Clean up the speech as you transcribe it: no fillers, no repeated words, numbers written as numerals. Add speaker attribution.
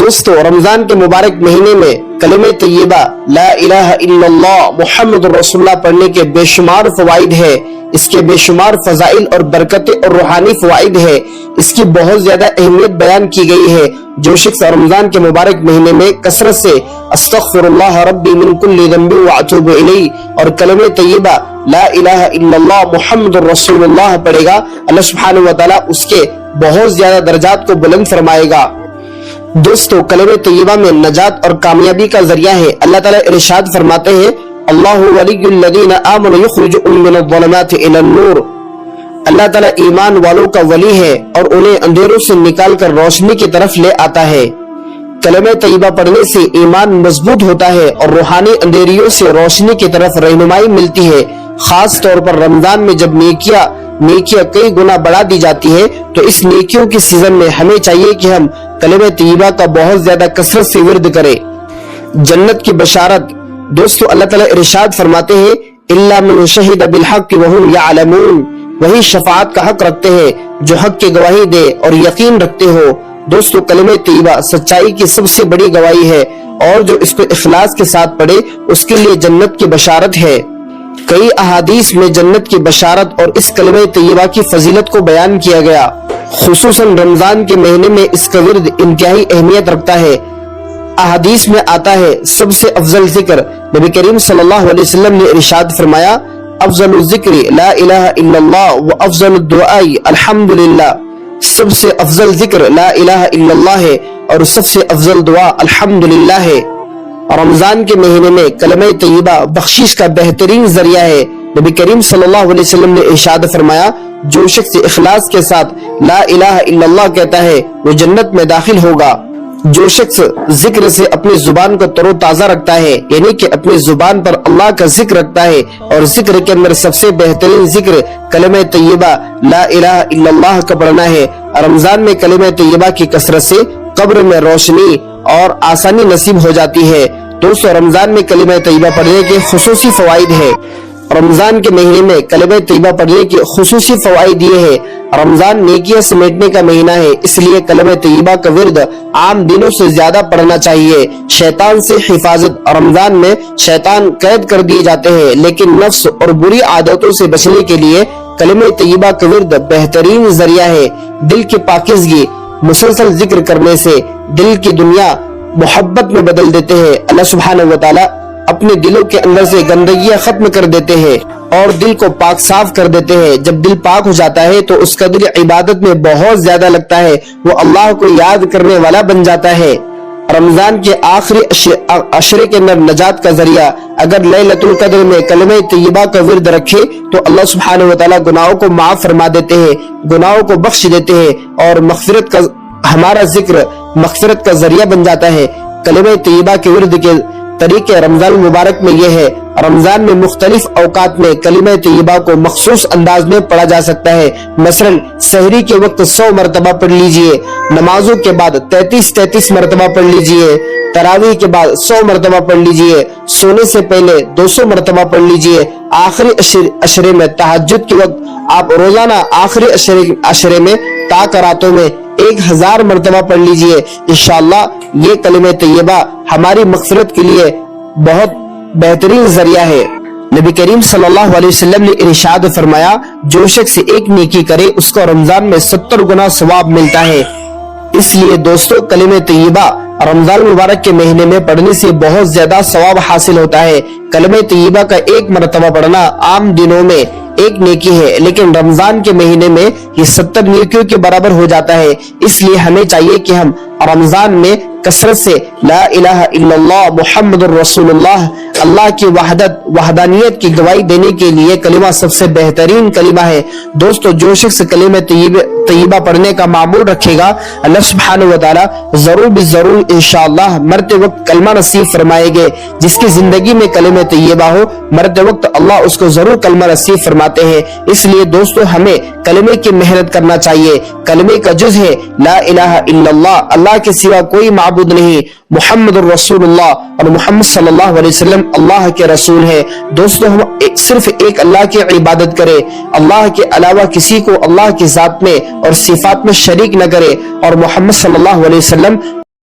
Speaker 1: دوستو رمضان کے مبارک مہینے میں کلمہ طیبہ لا الہ الا اللہ محمد رسول اللہ پڑھنے کے بے شمار فوائد ہے، اس کے بے شمار فضائل اور برکتیں اور روحانی فوائد ہے، اس کی بہت زیادہ اہمیت بیان کی گئی ہے۔ جو شخص رمضان کے مبارک مہینے میں کثرت سے استغفر اللہ ربی من کل ذنب واتوب الیہ اور کلمہ طیبہ لا الہ الا اللہ محمد رسول اللہ پڑھے گا، اللہ سبحانہ وتعالی اس کے بہت زیادہ درجات کو بلند فرمائے گا۔ دوستو کلمہ طیبہ میں نجات اور کامیابی کا ذریعہ ہے۔ اللہ تعالیٰ ارشاد فرماتے ہیں اللہ ولی الذین آمنوا یخرجهم من الظلمات الی النور، اللہ تعالیٰ ایمان والوں کا ولی ہے اور انہیں اندھیروں سے نکال کر روشنی کی طرف لے آتا ہے۔ کلمہ طیبہ پڑھنے سے ایمان مضبوط ہوتا ہے اور روحانی اندھیریوں سے روشنی کی طرف رہنمائی ملتی ہے۔ خاص طور پر رمضان میں جب نیکیاں کئی گنا بڑھا دی جاتی ہے تو اس نیکیوں کی سیزن میں ہمیں چاہیے کہ ہم کلمہ طیبہ کا بہت زیادہ کثرت سے ورد کریں۔ جنت کی بشارت، دوستو اللہ تعالیٰ ارشاد فرماتے ہیں الا من شہد بالحق وهم یعلمون، وہی شفاعت کا حق رکھتے ہیں جو حق کی گواہی دے اور یقین رکھتے ہو۔ دوستو کلمہ طیبہ سچائی کی سب سے بڑی گواہی ہے اور جو اس کو اخلاص کے ساتھ پڑھے اس کے لیے جنت کی بشارت ہے۔ کئی احادیث میں جنت کی بشارت اور اس کلمہ طیبہ کی فضیلت کو بیان کیا گیا، خصوصاً رمضان کے مہینے میں اس کا ورد انتہائی اہمیت رکھتا ہے۔ احادیث میں آتا ہے سب سے افضل ذکر نبی کریم صلی اللہ علیہ وسلم نے ارشاد فرمایا افضل الذکر لا الہ الا اللہ و افضل الدعاء الحمدللہ، سب سے افضل ذکر لا الہ الا اللہ ہے اور سب سے افضل دعا الحمدللہ ہے۔ رمضان کے مہینے میں کلمہ طیبہ بخشش کا بہترین ذریعہ ہے۔ نبی کریم صلی اللہ علیہ وسلم نے ارشاد فرمایا جو شخص اخلاص کے ساتھ لا الہ الا اللہ کہتا ہے وہ جنت میں داخل ہوگا۔ جو شخص ذکر سے اپنی زبان کو تر و تازہ رکھتا ہے یعنی کہ اپنی زبان پر اللہ کا ذکر رکھتا ہے، اور ذکر کے اندر سب سے بہترین ذکر کلمہ طیبہ لا الہ الا اللہ کا پڑھنا ہے۔ رمضان میں کلمہ طیبہ کی کثرت سے قبر میں روشنی اور آسانی نصیب ہو جاتی ہے۔ دوستو رمضان میں کلمہ طیبہ پڑھنے کے خصوصی فوائد ہے۔ رمضان کے مہینے میں کلمہ طیبہ پڑھنے کے خصوصی فوائد یہ ہے، رمضان نیکیاں سمیٹنے کا مہینہ ہے، اس لیے کلمہ طیبہ کا ورد عام دنوں سے زیادہ پڑھنا چاہیے۔ شیطان سے حفاظت، رمضان میں شیطان قید کر دیے جاتے ہیں لیکن نفس اور بری عادتوں سے بچنے کے لیے کلمہ طیبہ کا ورد بہترین ذریعہ ہے۔ دل کی پاکیزگی، مسلسل ذکر کرنے سے دل کی دنیا محبت میں بدل دیتے ہیں۔ اللہ سبحانہ وتعالی اپنے دلوں کے اندر سے گندگیاں ختم کر دیتے ہیں اور دل کو پاک صاف کر دیتے ہیں۔ جب دل پاک ہو جاتا ہے تو اس کا دل عبادت میں بہت زیادہ لگتا ہے، وہ اللہ کو یاد کرنے والا بن جاتا ہے۔ رمضان کے آخری عشرے کے اندر نجات کا ذریعہ، اگر لیلۃ القدر میں کلمہ طیبہ کا ورد رکھے تو اللہ سبحانہ وتعالی گناہوں کو معاف فرما دیتے ہیں، گناہوں کو بخش دیتے ہیں اور مغفرت کا ہمارا ذکر مغفرت کا ذریعہ بن جاتا ہے۔ کلمہ طیبہ کے ورد کے طریقے رمضان المبارک میں یہ ہے، رمضان میں مختلف اوقات میں کلمہ طیبہ کو مخصوص انداز میں پڑھا جا سکتا ہے۔ مثلا سحری کے وقت 100 مرتبہ پڑھ لیجئے، نمازوں کے بعد 33 مرتبہ پڑھ لیجئے، تراویح کے بعد 100 مرتبہ پڑھ لیجئے، سونے سے پہلے 200 مرتبہ پڑھ لیجئے، آخری عشرے میں تہجد کے وقت آپ روزانہ آخری عشرے میں راتوں میں 1000 مرتبہ پڑھ لیجئے۔ انشاءاللہ یہ کلمہ طیبہ ہماری مغفرت کے لیے بہت بہترین ذریعہ ہے۔ نبی کریم صلی اللہ علیہ وسلم نے ارشاد فرمایا جو شخص ایک نیکی کرے اس کو رمضان میں 70 گنا ثواب ملتا ہے۔ اس لیے دوستو کلمہ طیبہ رمضان مبارک کے مہینے میں پڑھنے سے بہت زیادہ ثواب حاصل ہوتا ہے۔ کلمہ طیبہ کا ایک مرتبہ پڑھنا عام دنوں میں ایک نیکی ہے لیکن رمضان کے مہینے میں یہ 70 نیکیوں کے برابر ہو جاتا ہے۔ اس لیے ہمیں چاہیے کہ ہم رمضان میں کثرت سے لا الہ الا اللہ محمد الرسول اللہ، اللہ کی وحدانیت کی گواہی دینے کے لیے کلمہ سب سے بہترین کلمہ ہے۔ دوستو جو شخص کلمہ طیبہ پڑھنے کا معمول رکھے گا اللہ سبحانہ وتعالی ضرور بضرور انشاءاللہ مرتے وقت کلمہ نصیب فرمائے گے۔ جس کی زندگی میں کلمہ طیبہ ہو مرتے وقت اللہ اس کو ضرور کلمہ نصیب فرماتے ہیں۔ اس لیے دوستو ہمیں کلمے کی محنت کرنا چاہیے۔ کلمے کا جز ہے لا الہ الا اللہ، اللہ کے سوا کوئی معبود نہیں، محمد الرسول اللہ، اور محمد صلی اللہ علیہ وسلم اللہ کے رسول ہے۔ دوستو ہم صرف ایک اللہ کی عبادت کرے، اللہ کے علاوہ کسی کو اللہ کی ذات میں اور صفات میں شریک نہ کرے، اور محمد صلی اللہ علیہ وسلم